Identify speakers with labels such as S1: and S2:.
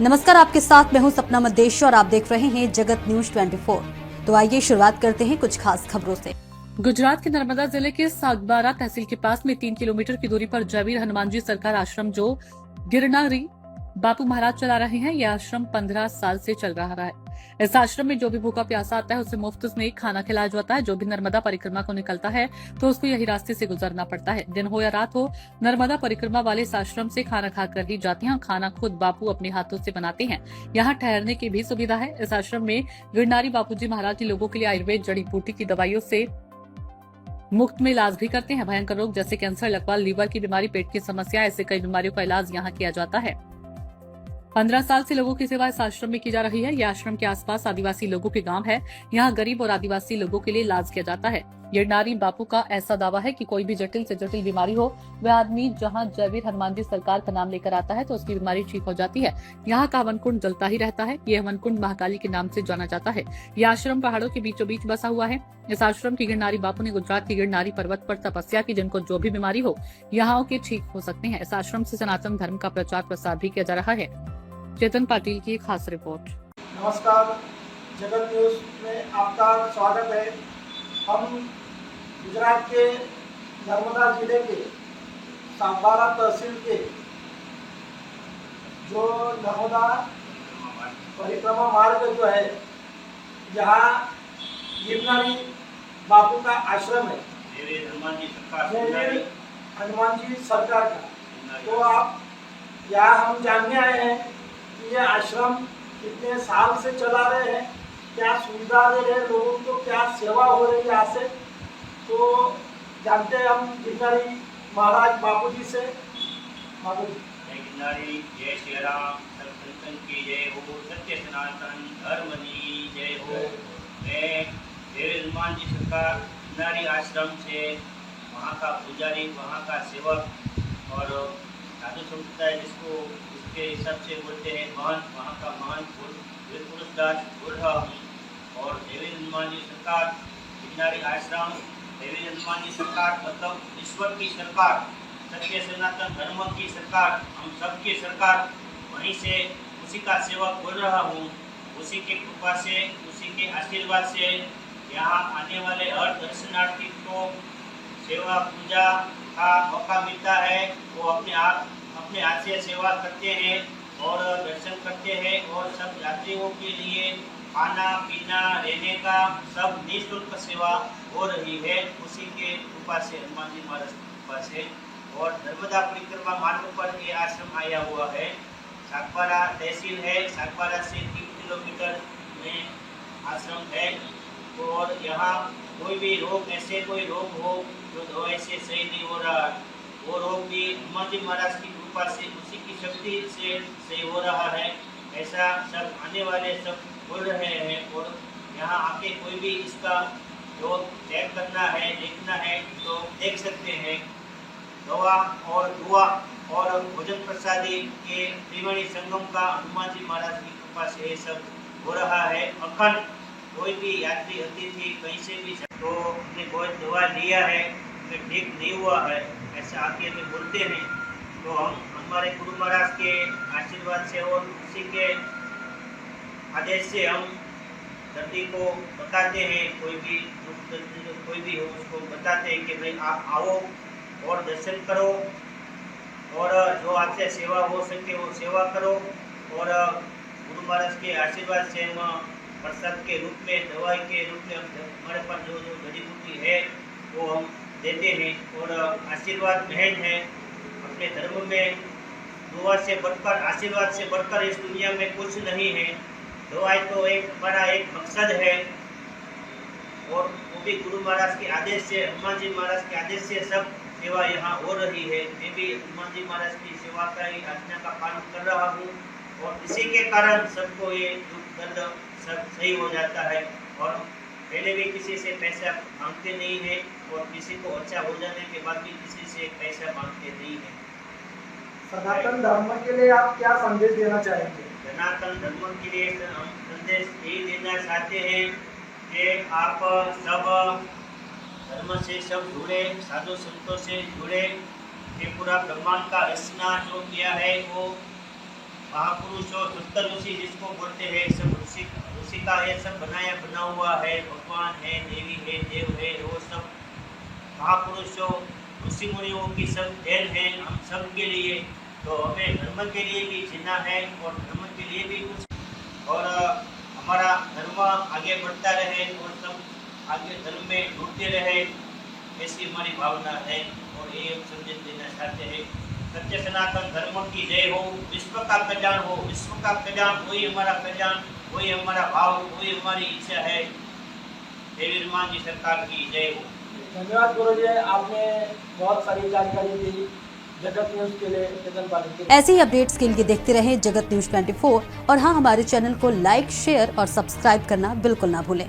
S1: नमस्कार, आपके साथ मैं हूं सपना मदेश और आप देख रहे हैं जगत न्यूज 24। तो आइए शुरुआत करते हैं कुछ खास खबरों से। गुजरात के नर्मदा जिले के सागबारा तहसील के पास में 3 किलोमीटर की दूरी पर जयवीर हनुमान जी सरकार आश्रम जो गिरनारी बापू महाराज चला रहे हैं, यह आश्रम 15 साल से चल रहा है। इस आश्रम में जो भी भूखा प्यासा आता है उसे मुफ्त में खाना खिलाया जाता है। जो भी नर्मदा परिक्रमा को निकलता है तो उसको यही रास्ते से गुजरना पड़ता है। दिन हो या रात हो, नर्मदा परिक्रमा वाले इस आश्रम से खाना खाकर ही जाते हैं। खाना खुद बापू अपने हाथों से बनाते हैं। यहाँ ठहरने की भी सुविधा है। इस आश्रम में गिरनारी बापूजी महाराज ने लोगों के लिए आयुर्वेद जड़ी बूटी की दवाइयों से मुफ्त में इलाज भी करते हैं। भयंकर रोग जैसे कैंसर, लकवा, लीवर की बीमारी, पेट की समस्या, ऐसे कई बीमारियों का इलाज यहाँ किया जाता है। 15 साल से लोगों की सेवा इस आश्रम में की जा रही है। यह आश्रम के आसपास आदिवासी लोगों के गांव है। यहाँ गरीब और आदिवासी लोगों के लिए इलाज किया जाता है। गिरनारी बापू का ऐसा दावा है कि कोई भी जटिल से जटिल बीमारी हो, वह आदमी जहाँ जयवीर हनुमान जी सरकार का नाम लेकर आता है तो उसकी बीमारी ठीक हो जाती है। यहाँ का हवन कुंड जलता ही रहता है। यह हवन कुंड महाकाली के नाम से जाना जाता है। यह आश्रम पहाड़ों के बीचों बीच बसा हुआ है। इस आश्रम की गिरनारी बापू ने गुजरात की गिरनारी पर्वत पर तपस्या की। जिनको जो भी बीमारी हो, यहाँ के ठीक हो सकते हैं। इस आश्रम से सनातन धर्म का प्रचार प्रसार भी किया जा रहा है। चेतन पाटिल की एक खास रिपोर्ट।
S2: नमस्कार, जगत न्यूज में आपका स्वागत है। हम गुजरात के नर्मदा जिले के सागबारा तहसील के जो नर्मदा परिक्रमा मार्ग जो है, जहाँ गिरनारी बापू का आश्रम है, जयवीर हनुमान जी सरकार का, तो आप यहाँ हम जानने आए हैं कि ये आश्रम कितने साल से चला रहे हैं, क्या सुविधा दे रहे हैं लोगों को, क्या सेवा हो रही है यहाँ से, तो जानते हैं हम गिरनारी महाराज बापू जी से। बापू जी,
S3: जय गिरनारी, जय श्री राम, सब संतन की जय हो, सत्य सनातन धर्म की जय हो। मैं जयवीर हनुमान जी सरकार गिरनारी आश्रम से वहाँ का पुजारी, वहाँ का सेवक और साधु संप्रदाय जिसको उसके हिसाब से बोलते हैं महंत, वहाँ का महंत पुरुष दास बोल रहा हूँ। और जयवीर हनुमान जी सरकार गिरनारी आश्रम, जयवीर हनुमान जी सरकार मतलब ईश्वर की सरकार, सत्य सनातन धर्म की सरकार, हम सबकी सरकार, वहीं से उसी का सेवक बोल रहा हूँ। उसी के कृपा से, उसी के आशीर्वाद से यहाँ आने वाले हर दर्शनार्थी को सेवा पूजा का मौका मिलता है। वो अपने हाथ से सेवा करते हैं और दर्शन करते हैं और सब यात्रियों के लिए खाना पीना रहने का सब निःशुल्क सेवा हो रही है। उसी के कृपा से, हनुमान जी महाराज की कृपा से। और नर्मदा परिक्रमा मार्ग पर ये आश्रम आया हुआ है। सागबारा तहसील है, सागबारा से 3 किलोमीटर में आश्रम है। और यहाँ कोई भी रोग, ऐसे कोई रोग हो जो दवाई से सही नहीं हो रहा, वो रोग भी हनुमान जी महाराज की कृपा से, उसी की शक्ति से सही हो रहा है। ऐसा सब आने वाले सब बोल रहे हैं। और यहाँ आके कोई भी इसका रोग चेक करना है, देखना है तो देख सकते हैं। दवा और दुआ और भोजन प्रसादी के त्रिवेणी संगम का हनुमान जी महाराज की कृपा से ये सब हो रहा है। अखंड कोई भी यात्री अतिथि कहीं से भी तो हमने कोई दवा लिया है तो ठीक नहीं हुआ है, ऐसा आके हमें बोलते हैं तो हम हमारे गुरु महाराज के आशीर्वाद से और उसी के आदेश से हम दर्दी को बताते हैं। कोई भी हो उसको बताते हैं कि भाई आप आओ और दर्शन करो और जो आपसे सेवा हो सके वो सेवा करो। और गुरु महाराज के आशीर्वाद से हम प्रसाद के रूप में, दवाई के रूप में हमारे पास जो जड़ी बूटी है वो हम देते हैं। और आशीर्वाद महल है अपने धर्म में, दुआ से बढ़कर, आशीर्वाद से बढ़कर इस दुनिया में कुछ नहीं है। दवाई तो एक हमारा एक मकसद है और वो भी गुरु महाराज के आदेश से, हनुमान जी महाराज के आदेश से सब सेवा यहाँ हो रही है। मैं भी हनुमान जी महाराज की सेवा का ही आज्ञा का पालन कर रहा हूँ और इसी के कारण सबको ये दुख दर्द सब सही हो जाता है। और पहले भी किसी से पैसा मांगते नहीं है और किसी को अच्छा हो जाने के बाद भी किसी से पैसा मांगते नहीं है।
S2: सनातन धर्म के लिए आप क्या संदेश देना चाहेंगे?
S3: सनातन धर्म के लिए हम संदेश यही देना चाहते हैं कि आप सब धर्म से सब जुड़े, साधु संतों से जुड़े। ये पूरा ब्रह्मांड का रचना जो किया है वो महापुरुष और सत्तर ऋषि जिसको बोलते हैं, सब ऋषि का है, सब बना हुआ है, भगवान है, देवी है, देव है, वो सब महापुरुषों ऋषि मुनियों की सब देन है हम सब के लिए। तो हमें धर्म के लिए भी जीना है और धर्म के लिए भी कुछ, और हमारा धर्म आगे बढ़ता रहे और सब आगे धर्म में जुड़ते रहे, ऐसी हमारी भावना है। और ये हम संदेश देना चाहते हैं, सत्य सनातन धर्म की जय हो, विश्व का कल्याण हो, विश्व का कल्याण वही हमारा कल्याण, वही हमारा भाव, वही हमारी इच्छा है। देवी हनुमान जी सरकार की जय हो।
S2: धन्यवाद गुरुजी, आपने बहुत सारी जानकारी दी जगत न्यूज़ के लिए, चेतन पाटिल के लिए।
S1: ऐसे ही अपडेट्स के लिए देखते रहें जगत न्यूज 24 और हाँ, हमारे चैनल को लाइक, शेयर और सब्सक्राइब करना बिल्कुल ना भूलें।